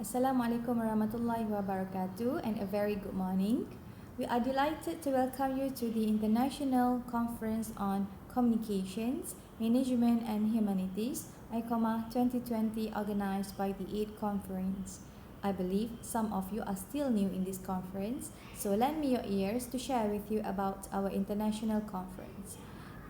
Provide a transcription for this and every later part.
Assalamualaikum warahmatullahi wabarakatuh and a very good morning. We are delighted to welcome you to the International Conference on Communications, Management and Humanities, Iccomah 2020 organized by the AID Conference. I believe some of you are still new in this conference, so lend me your ears to share with you about our international conference.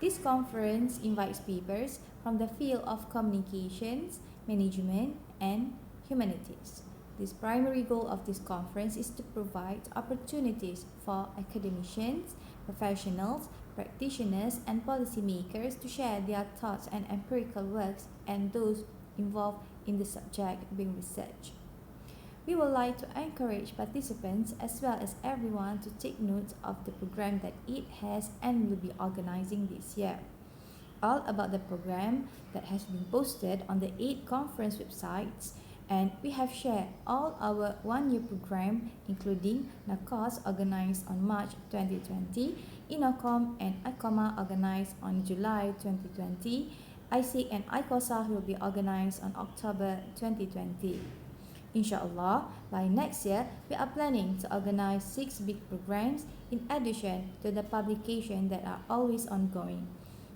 This conference invites speakers from the field of communications, management, and humanities. This primary goal of this conference is to provide opportunities for academicians, professionals, practitioners, and policymakers to share their thoughts and empirical works and those involved in the subject being researched. We would like to encourage participants as well as everyone to take note of the program that it has and will be organizing this year. All about the program that has been posted on the 8 conference websites, and we have shared all our one-year program including NACOS organized on March 2020, INOCOM and Iccomah organized on July 2020, ISIC and ICOSA will be organized on October 2020. Inshallah, by next year, we are planning to organize 6 big programs in addition to the publication that are always ongoing.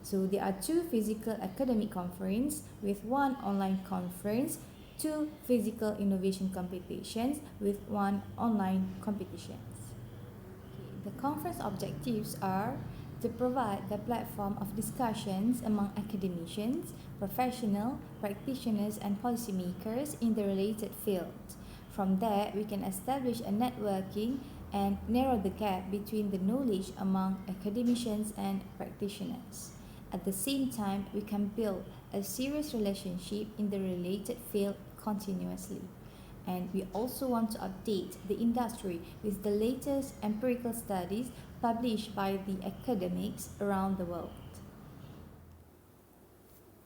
So there are 2 physical academic conference with 1 online conference, 2 physical innovation competitions with 1 online competitions. The conference objectives are to provide the platform of discussions among academicians, professional, practitioners and policymakers in the related fields. From there, we can establish a networking and narrow the gap between the knowledge among academicians and practitioners. At the same time, we can build a serious relationship in the related field continuously. And we also want to update the industry with the latest empirical studies published by the academics around the world.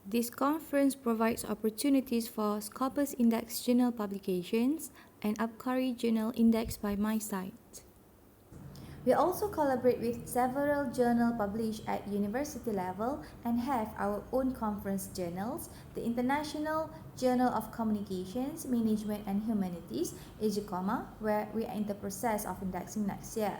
This conference provides opportunities for Scopus Index journal publications and Abkari journal indexed by my site. We also collaborate with several journals published at university level and have our own conference journals, the International Journal of Communications, Management and Humanities, A.Shukur-Iccomah, where we are in the process of indexing next year.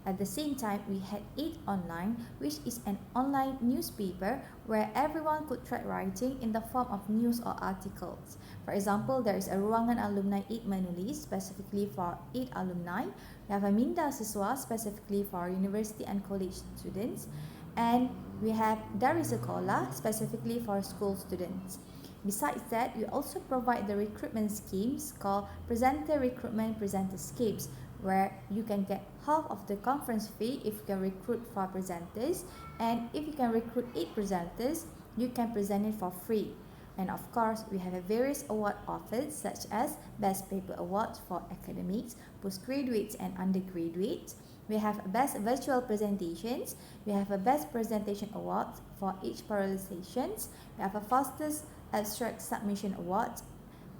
At the same time, we had 8 Online, which is an online newspaper where everyone could try writing in the form of news or articles. For example, there is a Ruangan Alumni 8 Menulis, specifically for 8 alumni. We have a Minda Siswa, specifically for university and college students. And we have Dari Sekolah, specifically for school students. Besides that, we also provide the recruitment schemes called Presenter Recruitment Presenter Schemes, where you can get half of the conference fee if you can recruit 4 presenters, and if you can recruit 8 presenters, you can present it for free. And of course, we have a various award offers such as Best Paper Award for academics, postgraduates and undergraduates. We have Best Virtual Presentations. We have a Best Presentation Award for each paralizations. We have a Fastest Abstract Submission Award,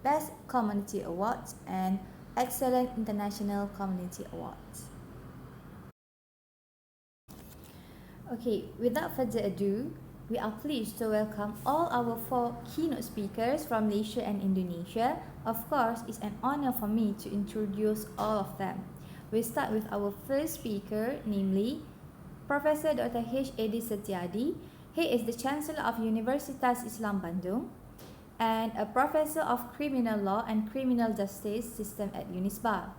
Best Community Awards, and Excellent International Community Awards. Okay, without further ado, we are pleased to welcome all our 4 keynote speakers from Malaysia and Indonesia. Of course, it's an honor for me to introduce all of them. We'll start with our first speaker, namely Professor Dr. H.A.D. Setiadi. He is the Chancellor of Universitas Islam Bandung and a Professor of Criminal Law and Criminal Justice System at Unisba.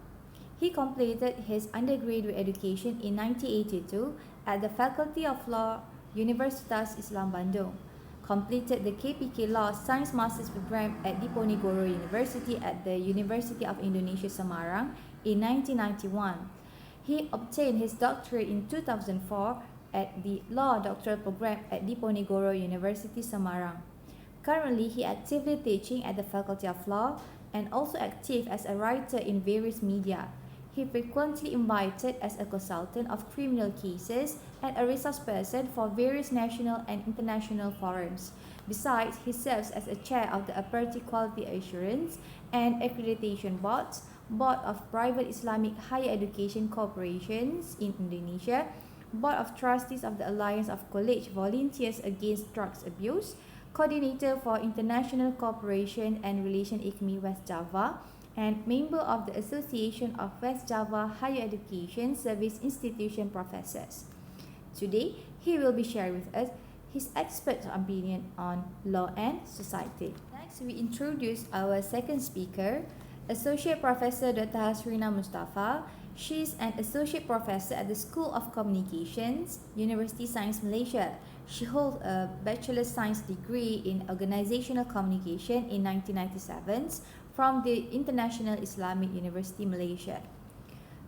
He completed his undergraduate education in 1982 at the Faculty of Law, Universitas Islam Bandung, completed the KPK Law Science Masters Program at Diponegoro University at the University of Indonesia Semarang in 1991. He obtained his doctorate in 2004 at the Law Doctoral Program at Diponegoro University Semarang. Currently, he actively teaching at the Faculty of Law and also active as a writer in various media. He frequently invited as a consultant of criminal cases and a resource person for various national and international forums. Besides, he serves as a chair of the Aperty Quality Assurance and Accreditation Boards, Board of Private Islamic Higher Education Corporations in Indonesia, Board of Trustees of the Alliance of College Volunteers Against Drugs Abuse, Coordinator for International Cooperation and Relation ICMI West Java, and member of the Association of West Java Higher Education Service Institution Professors. Today, he will be sharing with us his expert opinion on law and society. Next, we introduce our second speaker, Associate Professor Dr. Hasrina Mustafa. She is an Associate Professor at the School of Communications, University Science Malaysia. She holds a Bachelor Science degree in Organizational Communication in 1997 from the International Islamic University Malaysia,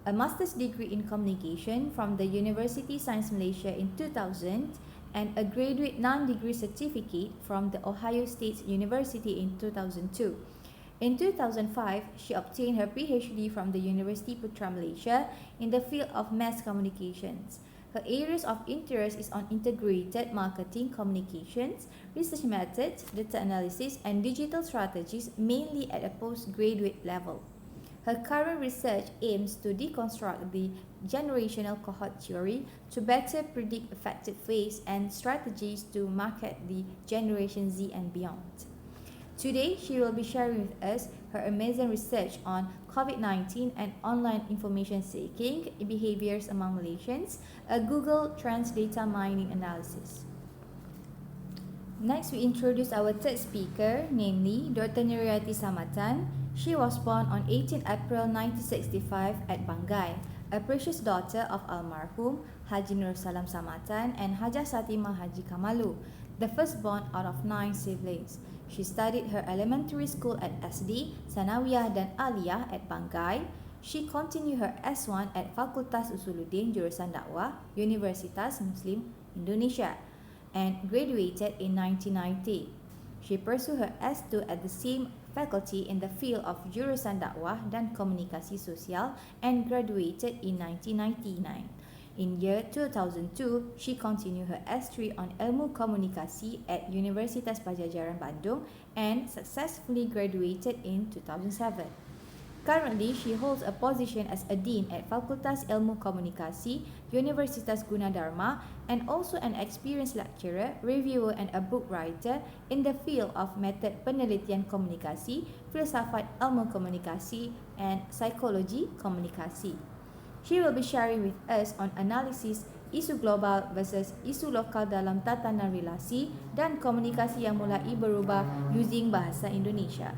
a Master's degree in Communication from the University Science Malaysia in 2000, and a graduate non-degree certificate from the Ohio State University in 2002. In 2005, she obtained her PhD from the University Putra Malaysia in the field of mass communications. Her areas of interest is on integrated marketing communications, research methods, data analysis, and digital strategies, mainly at a postgraduate level. Her current research aims to deconstruct the generational cohort theory to better predict effective ways and strategies to market the Generation Z and beyond. Today, she will be sharing with us her amazing research on COVID-19 and online information seeking behaviors among Malaysians, a Google Trends data mining analysis. Next, we introduce our third speaker, namely Dr. Nuriyati Samatan. She was born on 18 April 1965 at Bangai, a precious daughter of almarhum Haji Nur Salam Samatan and Hajah Satimah Haji Kamalu, the firstborn out of 9 siblings. She studied her elementary school at SD, Sanawiyah dan Aliyah at Bangai. She continued her S1 at Fakultas Usuluddin Jurusan Dakwah, Universitas Muslim Indonesia, and graduated in 1990. She pursued her S2 at the same faculty in the field of Jurusan Dakwah dan Komunikasi Sosial and graduated in 1999. In year 2002, she continued her S3 on Ilmu Komunikasi at Universitas Pajajaran Bandung and successfully graduated in 2007. Currently, she holds a position as a Dean at Fakultas Ilmu Komunikasi, Universitas Gunadarma, and also an experienced lecturer, reviewer, and a book writer in the field of method penelitian komunikasi, filsafat ilmu komunikasi, and psychology komunikasi. She will be sharing with us on analysis isu global versus isu lokal dalam tatanan relasi dan komunikasi yang mulai berubah using bahasa Indonesia.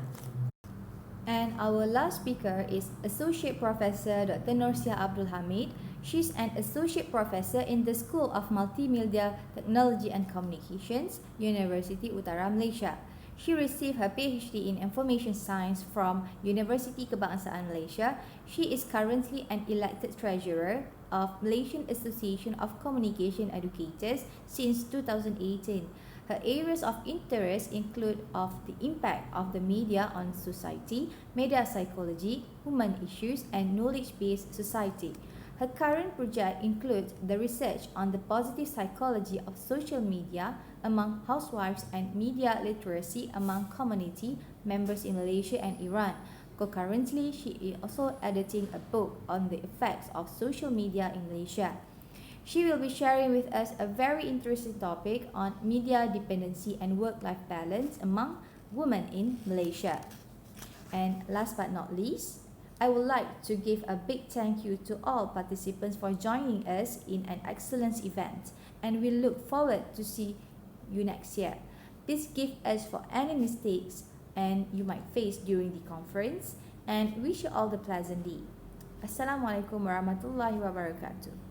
And our last speaker is Associate Professor Dr. Nursia Abdul Hamid. She's an Associate Professor in the School of Multimedia Technology and Communications, University Utara Malaysia. She received her PhD in Information Science from Universiti Kebangsaan Malaysia. She is currently an elected treasurer of Malaysian Association of Communication Educators since 2018. Her areas of interest include of the impact of the media on society, media psychology, human issues, and knowledge-based society. Her current project includes the research on the positive psychology of social media among housewives and media literacy among community members in Malaysia and Iran. Concurrently, she is also editing a book on the effects of social media in Malaysia. She will be sharing with us a very interesting topic on media dependency and work-life balance among women in Malaysia. And last but not least, I would like to give a big thank you to all participants for joining us in an excellent event, and we look forward to see you next year. Please give us for any mistakes and you might face during the conference, and wish you all the pleasant day. Assalamualaikum warahmatullahi wabarakatuh.